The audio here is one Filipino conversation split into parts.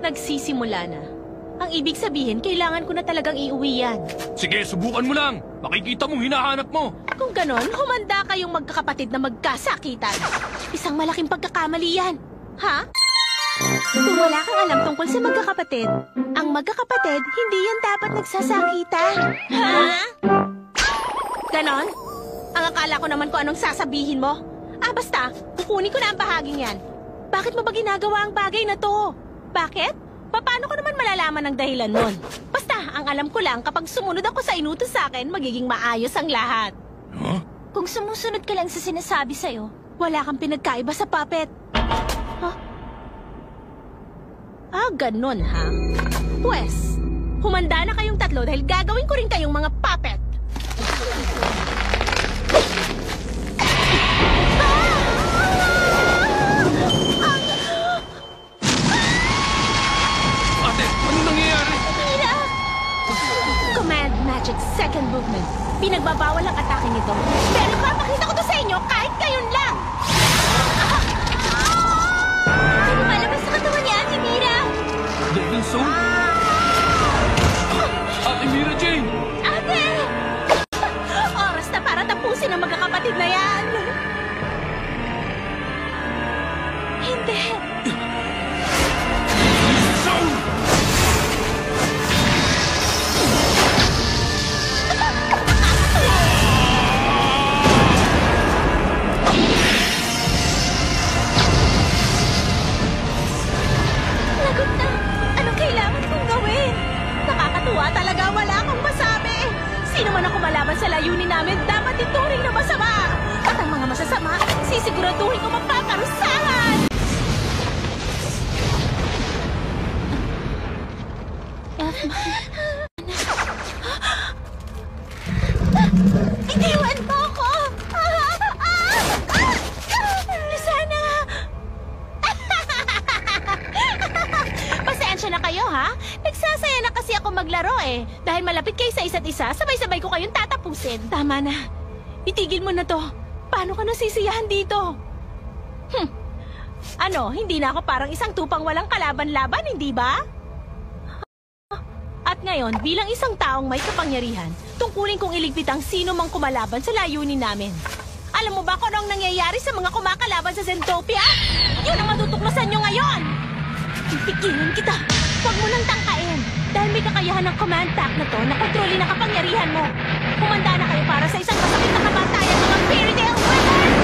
Nagsisimula na. Ang ibig sabihin, kailangan ko na talagang iuwi yan. Sige, subukan mo lang. Makikita mong hinahanap mo. Kung ganon, humanda kayong magkakapatid na magkasakitan. Isang malaking pagkakamali yan. Ha? Kung wala kang alam tungkol sa magkakapatid, ang magkakapatid, hindi yan dapat nagsasakitan. Ha? Ganon? Ang akala ko naman kung anong sasabihin mo. Basta, kukunin ko na ang bahaging yan. Bakit mo ba ginagawa ang bagay na to? Bakit? Paano ko naman malalaman ang dahilan nun? Basta, ang alam ko lang, kapag sumunod ako sa inutos sa akin, magiging maayos ang lahat. Huh? Kung sumusunod ka lang sa sinasabi sa'yo, wala kang pinagkaiba sa puppet. Huh? Ganon ha? Pwes, humanda na kayong tatlo dahil gagawin ko rin kayong mga puppet. Second movement. Pinagbabawal ang atake nito. Pero ipapakita ko to sa inyo kahit ngayon lang! May lumalabas sa katawan niya, Ate Mira! Devil Soul? Ate Mira Jane! Ate! Oras na para tapusin ang magkakapatid na yan! Hindi! Soul! Talaga wala akong masabi. Sino man ang kumalaban sa layunin namin, dapat ituring na masama. At ang mga masasama, sisiguraduhin ko mapaparusahan. Iniwan mo ako! Lisana! Pasensya na kayo, ha? Nagsasaya na kasi ako maglaro eh. Dahil malapit kayo sa isa't isa, sabay-sabay ko kayong tatapusin. Tama na. Itigil mo na to. Paano ka nasisiyahan dito? Ano, hindi na ako parang isang tupang walang kalaban-laban, hindi ba? At ngayon, bilang isang taong may kapangyarihan, tungkulin kong iligpit ang sino mang kumalaban sa layunin namin. Alam mo ba kung anong nangyayari sa mga kumakalaban sa Zentopia? Yun ang matutuklasan nyo ngayon! Pipigilan kita! Huwag mo nang tangkain! Dahil may kakayahan ng command pack na to na kontrolin ang kapangyarihan mo. Humanda na kayo para sa isang masakit na kamatayan mga Fairy Tail Wizard!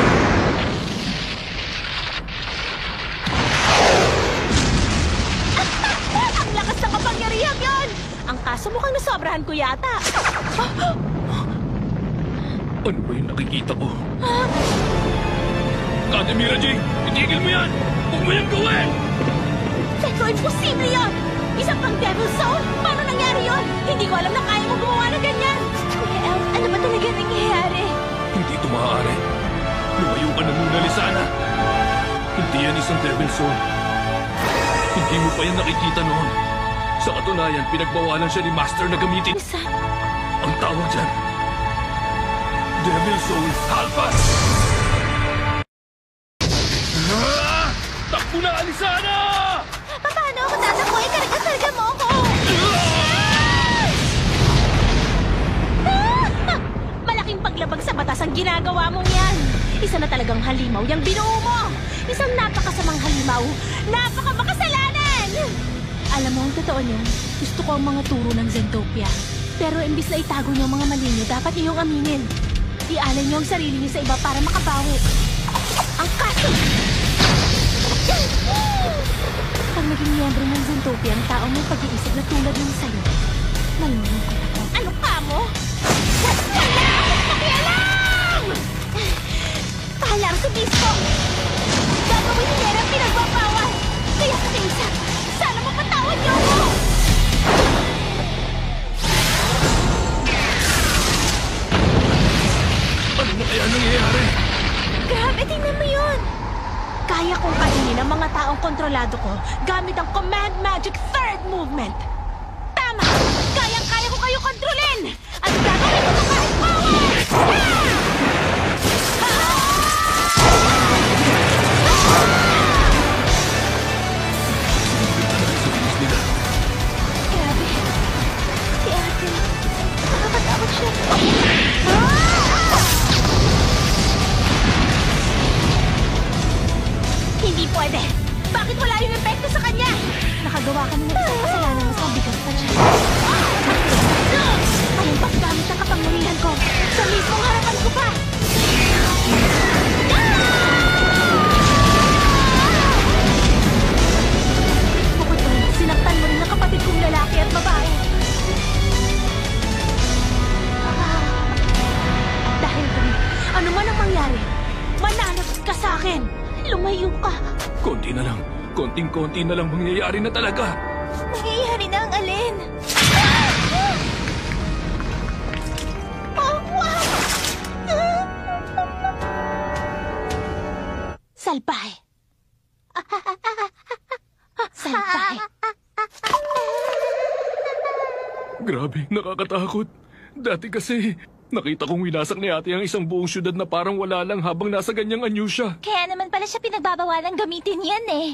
Ang lakas ng kapangyarihan yon! Ang kaso mukhang nasobrahan ko yata. Ano ba yung nakikita ko? Ate Mira Jane, itigil mo yan! Huwag mo yung gawin! Pero imposible yun! Isang pang Devil Soul? Paano nangyari yun? Hindi ko alam na kaya mo gumawa na ganyan! Kuya Elf, ano ba talaga nangyayari? Hindi ito maaari. Lumayo ka na muna, Lisana. Hindi yan isang Devil Soul. Hindi mo pa yan nakikita noon. Sa katunayan, pinagbawalan siya ni Master na gamitin. Lisana? Ang tawag dyan, Devil Soul Alpha! Takbo na, Lisana! Paano ako tatakbo? Karga-karga mo ako! Malaking paglabag sa batas ang ginagawa mong yan! Isa na talagang halimaw yung binuo mo! Isang napakasamang halimaw! Napakamakasalanan! Alam mo, ang totoo niyo, gusto ko ang mga turo ng Zentopia. Pero imbis na itago niyo ang mga mali niyo, dapat niyo yung aminin. Ialay niyo ang sarili niyo sa iba para makabawi. Ang kaso! Pag naging miyembro ng Zentopia, ang tao may pag-iisip na tulad ng sa'yo, malulungkot ako. Ano ka mo? Wala akong pakialam! Pahalang sa bispo! Gagawin niya ang pinagbabawal! Kaya sa kaisa, sana mapatawad niyo ako! Ano na kaya nangyayari? Grabe, tingnan mo yun! Kaya kong kainin ang mga taong kontrolado ko gamit ang Command Magic Third Movement. Tama! Kayang-kaya ko kayo kontrolin! At gagawin ko ito kahit power! gumawa kami ng isang kasalanan mas mabigat pa dyan. Anong paggamit ng kapangyarihan ko? Sa mismong harapan ko pa! Bukod doon, sinaktan mo rin ang kapatid kong lalaki at babae. At dahil doon, ano man ang mangyari, mananagot ka sa akin. Lumayo ka. Konti na lang. Konting-konti na lang mangyayari na talaga. Nangyayari na ang alin. Oh, wow! Salbahe. Salbahe. Grabe, nakakatakot. Dati kasi, nakita kong winasak ni ate ang isang buong syudad na parang wala lang habang nasa ganyang anyo siya. Kaya naman pala siya pinagbabawalang gamitin yan eh.